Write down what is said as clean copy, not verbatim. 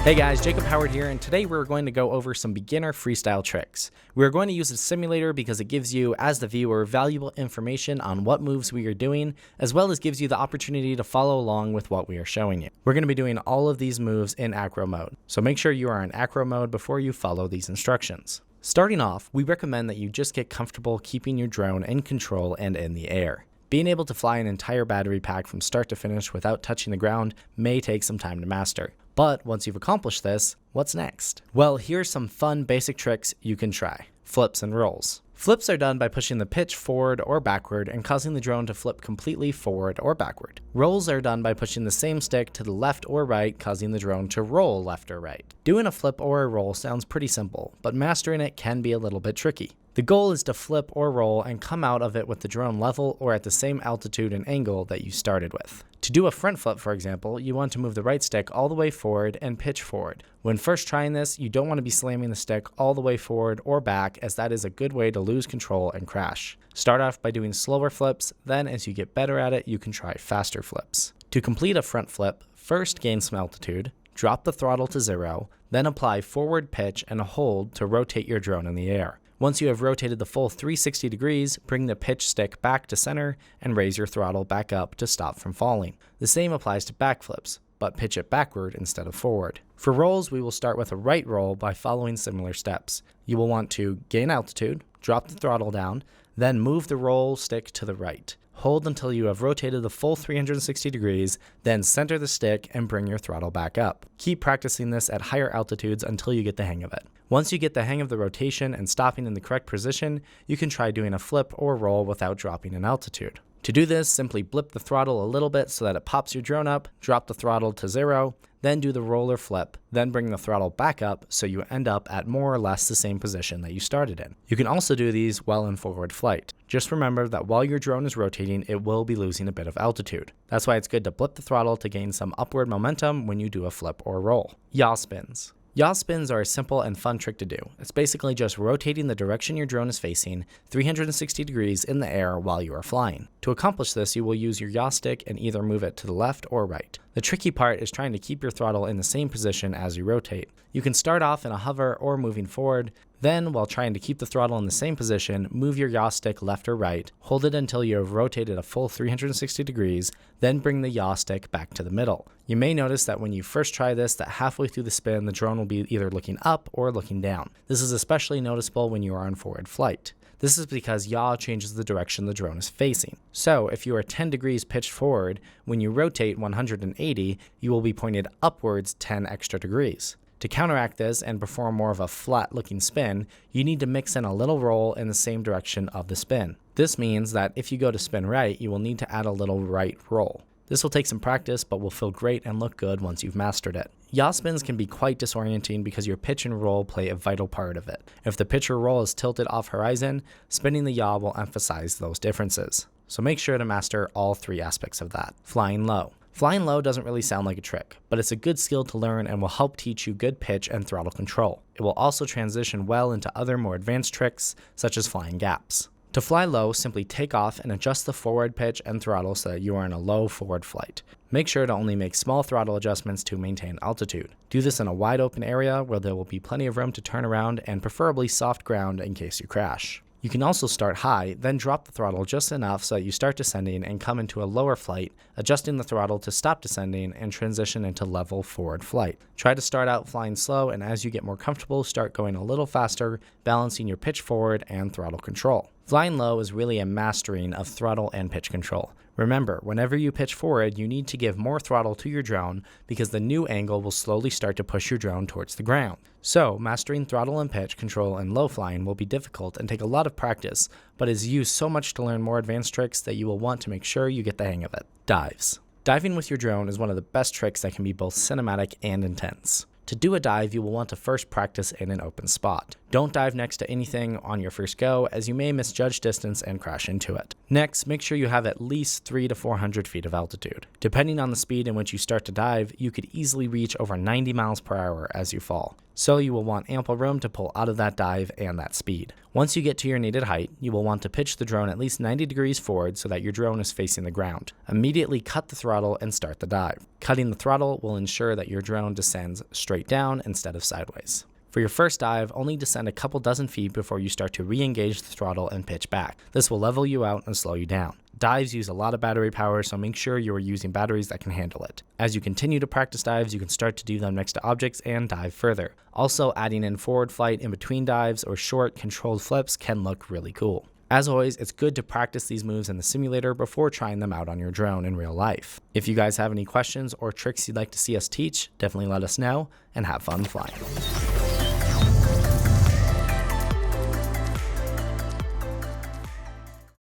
Hey guys, Jacob Howard here, and today we're going to go over some beginner freestyle tricks. We're going to use a simulator because it gives you, as the viewer, valuable information on what moves we are doing, as well as gives you the opportunity to follow along with what we are showing you. We're going to be doing all of these moves in acro mode, so make sure you are in acro mode before you follow these instructions. Starting off, we recommend that you just get comfortable keeping your drone in control and in the air. Being able to fly an entire battery pack from start to finish without touching the ground may take some time to master. But once you've accomplished this, what's next? Well, here's some fun basic tricks you can try. Flips and rolls. Flips are done by pushing the pitch forward or backward and causing the drone to flip completely forward or backward. Rolls are done by pushing the same stick to the left or right, causing the drone to roll left or right. Doing a flip or a roll sounds pretty simple, but mastering it can be a little bit tricky. The goal is to flip or roll and come out of it with the drone level or at the same altitude and angle that you started with. To do a front flip, for example, you want to move the right stick all the way forward and pitch forward. When first trying this, you don't want to be slamming the stick all the way forward or back, as that is a good way to lose control and crash. Start off by doing slower flips, then as you get better at it, you can try faster flips. To complete a front flip, first gain some altitude, drop the throttle to 0, then apply forward pitch and hold to rotate your drone in the air. Once you have rotated the full 360 degrees, bring the pitch stick back to center and raise your throttle back up to stop from falling. The same applies to backflips, but pitch it backward instead of forward. For rolls, we will start with a right roll by following similar steps. You will want to gain altitude, drop the throttle down, then move the roll stick to the right. Hold until you have rotated the full 360 degrees, then center the stick and bring your throttle back up. Keep practicing this at higher altitudes until you get the hang of it. Once you get the hang of the rotation and stopping in the correct position, you can try doing a flip or roll without dropping in altitude. To do this, simply blip the throttle a little bit so that it pops your drone up, drop the throttle to 0, then do the roll or flip, then bring the throttle back up so you end up at more or less the same position that you started in. You can also do these while in forward flight. Just remember that while your drone is rotating, it will be losing a bit of altitude. That's why it's good to blip the throttle to gain some upward momentum when you do a flip or roll. Yaw spins. Yaw spins are a simple and fun trick to do. It's basically just rotating the direction your drone is facing 360 degrees in the air while you are flying. To accomplish this, you will use your yaw stick and either move it to the left or right. The tricky part is trying to keep your throttle in the same position as you rotate. You can start off in a hover or moving forward, then, while trying to keep the throttle in the same position, move your yaw stick left or right, hold it until you have rotated a full 360 degrees, then bring the yaw stick back to the middle. You may notice that when you first try this, that halfway through the spin, the drone will be either looking up or looking down. This is especially noticeable when you are on forward flight. This is because yaw changes the direction the drone is facing. So, if you are 10 degrees pitched forward, when you rotate 180, you will be pointed upwards 10 extra degrees. To counteract this and perform more of a flat-looking spin, you need to mix in a little roll in the same direction of the spin. This means that if you go to spin right, you will need to add a little right roll. This will take some practice, but will feel great and look good once you've mastered it. Yaw spins can be quite disorienting because your pitch and roll play a vital part of it. If the pitch or roll is tilted off horizon, spinning the yaw will emphasize those differences. So make sure to master all three aspects of that. Flying low. Flying low doesn't really sound like a trick, but it's a good skill to learn and will help teach you good pitch and throttle control. It will also transition well into other more advanced tricks, such as flying gaps. To fly low, simply take off and adjust the forward pitch and throttle so that you are in a low forward flight. Make sure to only make small throttle adjustments to maintain altitude. Do this in a wide open area where there will be plenty of room to turn around and preferably soft ground in case you crash. You can also start high, then drop the throttle just enough so that you start descending and come into a lower flight, adjusting the throttle to stop descending and transition into level forward flight. Try to start out flying slow, and as you get more comfortable, start going a little faster, balancing your pitch forward and throttle control. Flying low is really a mastering of throttle and pitch control. Remember, whenever you pitch forward, you need to give more throttle to your drone because the new angle will slowly start to push your drone towards the ground. So, mastering throttle and pitch control in low flying will be difficult and take a lot of practice, but is used so much to learn more advanced tricks that you will want to make sure you get the hang of it. Dives. Diving with your drone is one of the best tricks that can be both cinematic and intense. To do a dive, you will want to first practice in an open spot. Don't dive next to anything on your first go, as you may misjudge distance and crash into it. Next, make sure you have at least 300 to 400 feet of altitude. Depending on the speed in which you start to dive, you could easily reach over 90 miles per hour as you fall. So you will want ample room to pull out of that dive and that speed. Once you get to your needed height, you will want to pitch the drone at least 90 degrees forward so that your drone is facing the ground. Immediately cut the throttle and start the dive. Cutting the throttle will ensure that your drone descends straight down instead of sideways. For your first dive, only descend a couple dozen feet before you start to re-engage the throttle and pitch back. This will level you out and slow you down. Dives use a lot of battery power, so make sure you are using batteries that can handle it. As you continue to practice dives, you can start to do them next to objects and dive further. Also, adding in forward flight in between dives or short, controlled flips can look really cool. As always, it's good to practice these moves in the simulator before trying them out on your drone in real life. If you guys have any questions or tricks you'd like to see us teach, definitely let us know, and have fun flying.